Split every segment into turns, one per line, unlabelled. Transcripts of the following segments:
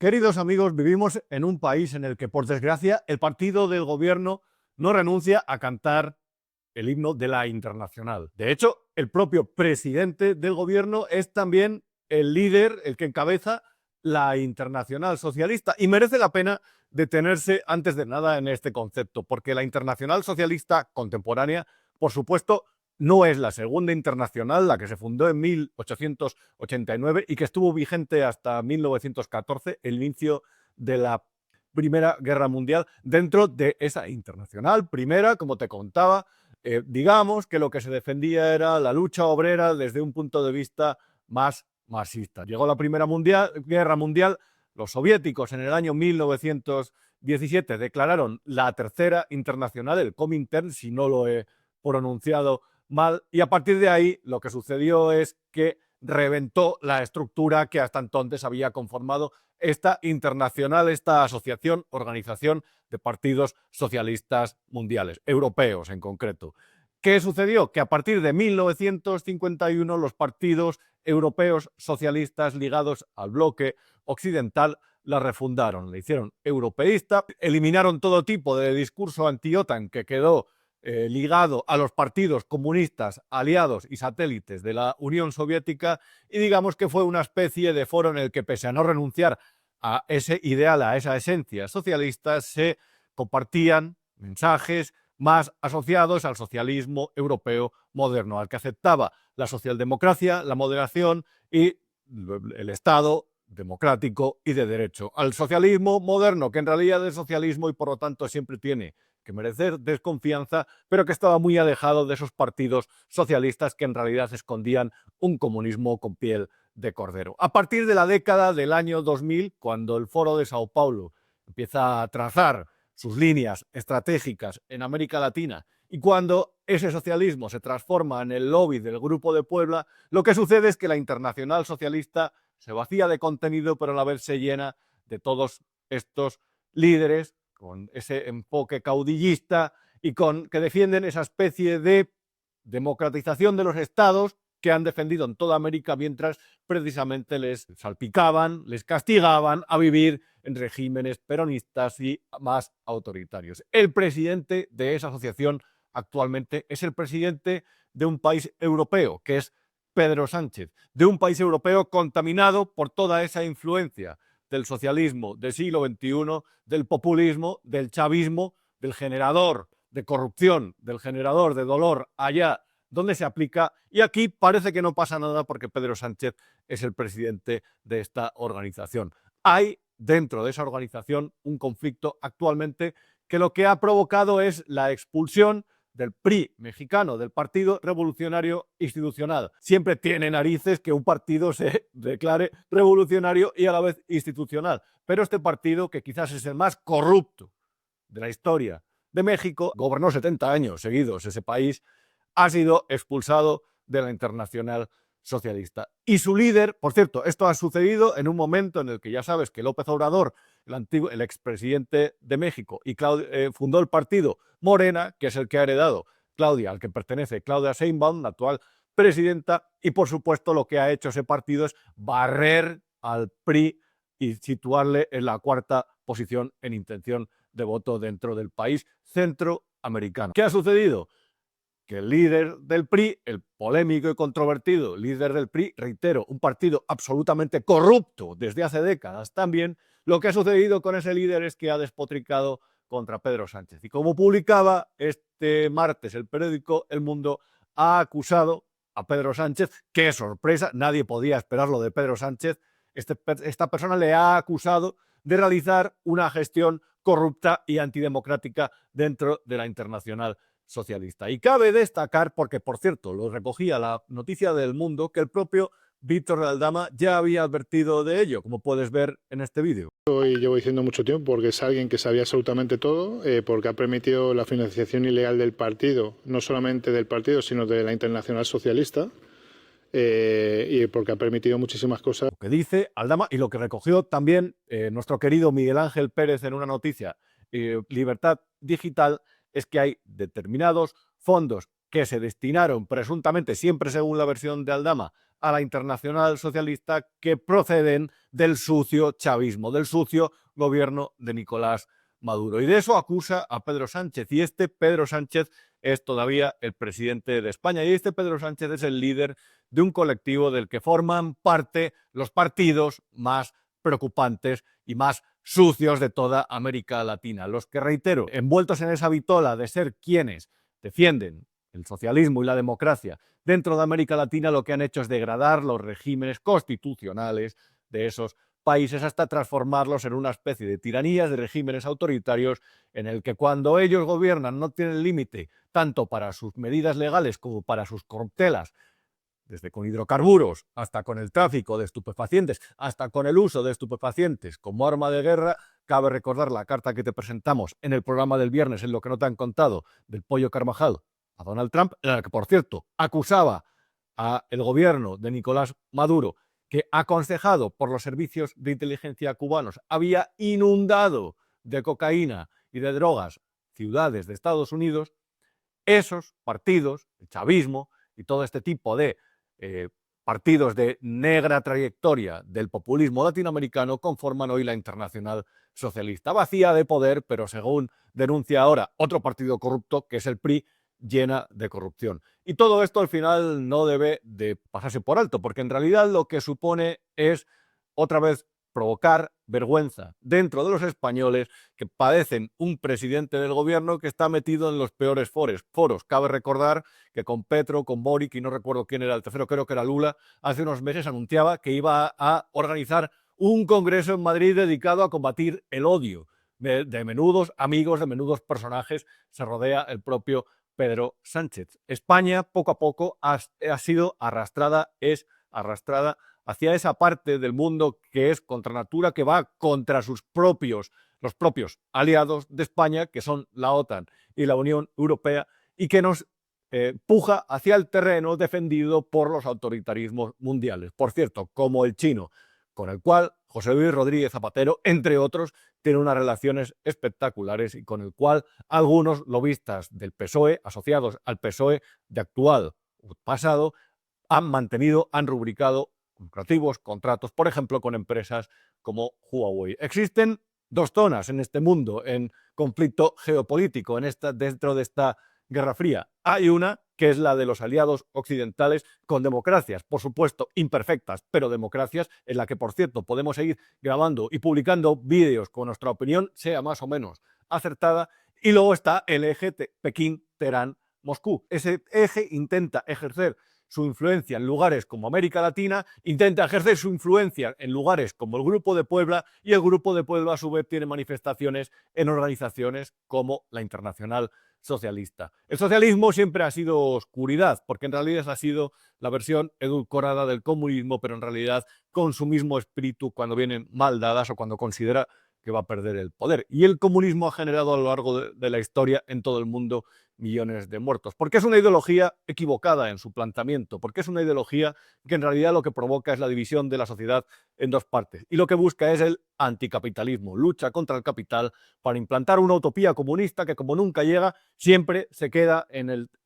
Queridos amigos, vivimos en un país en el que, por desgracia, el partido del gobierno no renuncia a cantar el himno de la Internacional. De hecho, el propio presidente del gobierno es también el líder, el que encabeza la Internacional Socialista. Y merece la pena detenerse antes de nada en este concepto, porque la Internacional Socialista contemporánea, por supuesto, no es la segunda internacional, la que se fundó en 1889 y que estuvo vigente hasta 1914, el inicio de la Primera Guerra Mundial. Dentro de esa internacional primera, como te contaba, digamos que lo que se defendía era la lucha obrera desde un punto de vista más marxista. Llegó la Primera Guerra Mundial, los soviéticos en el año 1917 declararon la Tercera Internacional, el Comintern, si no lo he pronunciado mal, y a partir de ahí lo que sucedió es que reventó la estructura que hasta entonces había conformado esta internacional, esta asociación, organización de partidos socialistas mundiales, europeos en concreto. ¿Qué sucedió? Que a partir de 1951 los partidos europeos socialistas ligados al bloque occidental la refundaron, la hicieron europeísta, eliminaron todo tipo de discurso anti-OTAN que quedó ligado a los partidos comunistas aliados y satélites de la Unión Soviética, y digamos que fue una especie de foro en el que, pese a no renunciar a ese ideal, a esa esencia socialista, se compartían mensajes más asociados al socialismo europeo moderno, al que aceptaba la socialdemocracia, la moderación y el Estado democrático y de derecho. Al socialismo moderno, que en realidad es socialismo y por lo tanto siempre tiene que merecer desconfianza, pero que estaba muy alejado de esos partidos socialistas que en realidad escondían un comunismo con piel de cordero. A partir de la década del año 2000, cuando el Foro de Sao Paulo empieza a trazar sus líneas estratégicas en América Latina y cuando ese socialismo se transforma en el lobby del Grupo de Puebla, lo que sucede es que la Internacional Socialista se vacía de contenido, pero a la vez se llena de todos estos líderes con ese enfoque caudillista y que defienden esa especie de democratización de los estados que han defendido en toda América, mientras precisamente les salpicaban, les castigaban a vivir en regímenes peronistas y más autoritarios. El presidente de esa asociación actualmente es el presidente de un país europeo, que es Pedro Sánchez, de un país europeo contaminado por toda esa influencia del socialismo del siglo XXI, del populismo, del chavismo, del generador de corrupción, del generador de dolor allá donde se aplica, y aquí parece que no pasa nada porque Pedro Sánchez es el presidente de esta organización. Hay dentro de esa organización un conflicto actualmente que lo que ha provocado es la expulsión del PRI mexicano, del Partido Revolucionario Institucional. Siempre tiene narices que un partido se declare revolucionario y a la vez institucional. Pero este partido, que quizás es el más corrupto de la historia de México, gobernó 70 años seguidos ese país, ha sido expulsado de la Internacional Socialista. Y su líder, por cierto, esto ha sucedido en un momento en el que ya sabes que López Obrador, el expresidente de México, y fundó el partido Morena, que es el que ha heredado Claudia, al que pertenece Claudia Sheinbaum, la actual presidenta, y por supuesto lo que ha hecho ese partido es barrer al PRI y situarle en la cuarta posición en intención de voto dentro del país centroamericano. ¿Qué ha sucedido? Que el líder del PRI, el polémico y controvertido líder del PRI, reitero, un partido absolutamente corrupto desde hace décadas también, lo que ha sucedido con ese líder es que ha despotricado contra Pedro Sánchez. Y como publicaba este martes el periódico El Mundo, ha acusado a Pedro Sánchez, qué sorpresa, nadie podía esperarlo de Pedro Sánchez, esta persona le ha acusado de realizar una gestión corrupta y antidemocrática dentro de la Internacional Socialista. Y cabe destacar, porque por cierto lo recogía la noticia del Mundo, que el propio Víctor de Aldama ya había advertido de ello, como puedes ver en este vídeo.
Y llevo diciendo mucho tiempo porque es alguien que sabía absolutamente todo, porque ha permitido la financiación ilegal del partido, no solamente del partido, sino de la Internacional Socialista, y porque ha permitido muchísimas cosas.
Lo que dice Aldama y lo que recogió también nuestro querido Miguel Ángel Pérez en una noticia, Libertad Digital, es que hay determinados fondos que se destinaron presuntamente, siempre según la versión de Aldama, a la Internacional Socialista que proceden del sucio chavismo, del sucio gobierno de Nicolás Maduro. Y de eso acusa a Pedro Sánchez. Y este Pedro Sánchez es todavía el presidente de España. Y este Pedro Sánchez es el líder de un colectivo del que forman parte los partidos más preocupantes y más sucios de toda América Latina. Los que, reitero, envueltos en esa vitola de ser quienes defienden el socialismo y la democracia dentro de América Latina, lo que han hecho es degradar los regímenes constitucionales de esos países hasta transformarlos en una especie de tiranías, de regímenes autoritarios, en el que cuando ellos gobiernan no tienen límite tanto para sus medidas legales como para sus corruptelas, desde con hidrocarburos hasta con el tráfico de estupefacientes, hasta con el uso de estupefacientes como arma de guerra. Cabe recordar la carta que te presentamos en el programa del viernes, en lo que no te han contado, del Pollo Carvajal a Donald Trump, en la que, por cierto, acusaba al gobierno de Nicolás Maduro, que, aconsejado por los servicios de inteligencia cubanos, había inundado de cocaína y de drogas ciudades de Estados Unidos. Esos partidos, el chavismo y todo este tipo de partidos de negra trayectoria del populismo latinoamericano conforman hoy la Internacional Socialista, vacía de poder, pero según denuncia ahora otro partido corrupto, que es el PRI, llena de corrupción. Y todo esto al final no debe de pasarse por alto, porque en realidad lo que supone es otra vez provocar vergüenza dentro de los españoles que padecen un presidente del gobierno que está metido en los peores foros. Cabe recordar que con Petro, con Boric y no recuerdo quién era el tercero, creo que era Lula, hace unos meses anunciaba que iba a organizar un congreso en Madrid dedicado a combatir el odio. De menudos amigos, de menudos personajes se rodea el propio Pedro Sánchez. España poco a poco ha sido arrastrada, es arrastrada hacia esa parte del mundo que es contra natura, que va contra los propios aliados de España, que son la OTAN y la Unión Europea, y que nos puja hacia el terreno defendido por los autoritarismos mundiales. Por cierto, como el chino, con el cual José Luis Rodríguez Zapatero, entre otros, tiene unas relaciones espectaculares y con el cual algunos lobistas del PSOE, asociados al PSOE de actual o pasado, han mantenido, han rubricado lucrativos contratos, por ejemplo, con empresas como Huawei. Existen dos zonas en este mundo en conflicto geopolítico, dentro de esta Guerra Fría. Hay una que es la de los aliados occidentales con democracias, por supuesto, imperfectas, pero democracias en la que, por cierto, podemos seguir grabando y publicando vídeos con nuestra opinión, sea más o menos acertada. Y luego está el eje Pekín, Teherán, Moscú. Ese eje intenta ejercer su influencia en lugares como América Latina, intenta ejercer su influencia en lugares como el Grupo de Puebla, y el Grupo de Puebla a su vez tiene manifestaciones en organizaciones como la Internacional Socialista. El socialismo siempre ha sido oscuridad, porque en realidad ha sido la versión edulcorada del comunismo, pero en realidad con su mismo espíritu cuando vienen mal dadas o cuando considera que va a perder el poder. Y el comunismo ha generado a lo largo de la historia en todo el mundo millones de muertos, porque es una ideología equivocada en su planteamiento, porque es una ideología que en realidad lo que provoca es la división de la sociedad en dos partes, y lo que busca es el anticapitalismo, lucha contra el capital para implantar una utopía comunista que, como nunca llega, siempre se queda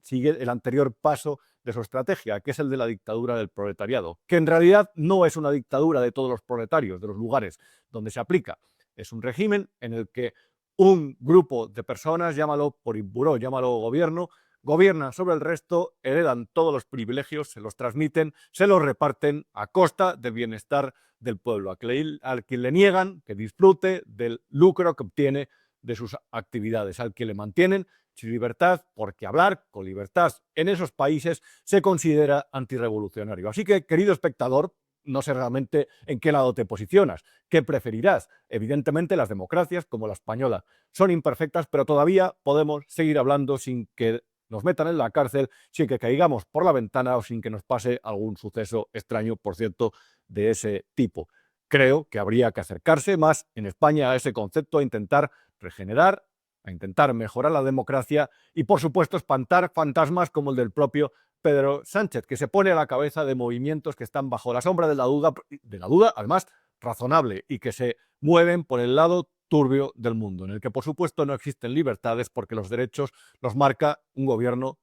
sigue el anterior paso de su estrategia, que es el de la dictadura del proletariado, que en realidad no es una dictadura de todos los proletarios, de los lugares donde se aplica. Es un régimen en el que un grupo de personas, llámalo politburó, llámalo gobierno, gobiernan sobre el resto, heredan todos los privilegios, se los transmiten, se los reparten a costa del bienestar del pueblo, al que le niegan que disfrute del lucro que obtiene de sus actividades, al que le mantienen sin libertad, porque hablar con libertad en esos países se considera antirrevolucionario. Así que, querido espectador, no sé realmente en qué lado te posicionas, qué preferirás. Evidentemente las democracias, como la española, son imperfectas, pero todavía podemos seguir hablando sin que nos metan en la cárcel, sin que caigamos por la ventana o sin que nos pase algún suceso extraño, por cierto, de ese tipo. Creo que habría que acercarse más en España a ese concepto, a intentar regenerar, a intentar mejorar la democracia y, por supuesto, espantar fantasmas como el del propio Pedro Sánchez, que se pone a la cabeza de movimientos que están bajo la sombra de la duda además razonable, y que se mueven por el lado turbio del mundo, en el que por supuesto no existen libertades porque los derechos los marca un gobierno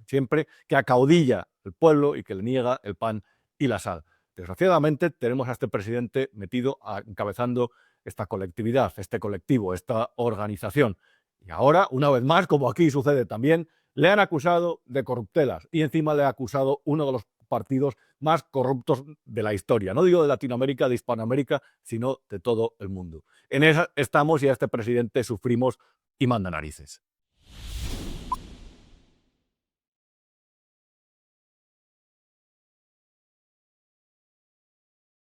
siempre que acaudilla al pueblo y que le niega el pan y la sal. Desgraciadamente tenemos a este presidente metido encabezando esta colectividad, este colectivo, esta organización. Y ahora, una vez más, como aquí sucede también, le han acusado de corruptelas y encima le ha acusado uno de los partidos más corruptos de la historia. No digo de Latinoamérica, de Hispanoamérica, sino de todo el mundo. En esa estamos y a este presidente sufrimos y manda narices.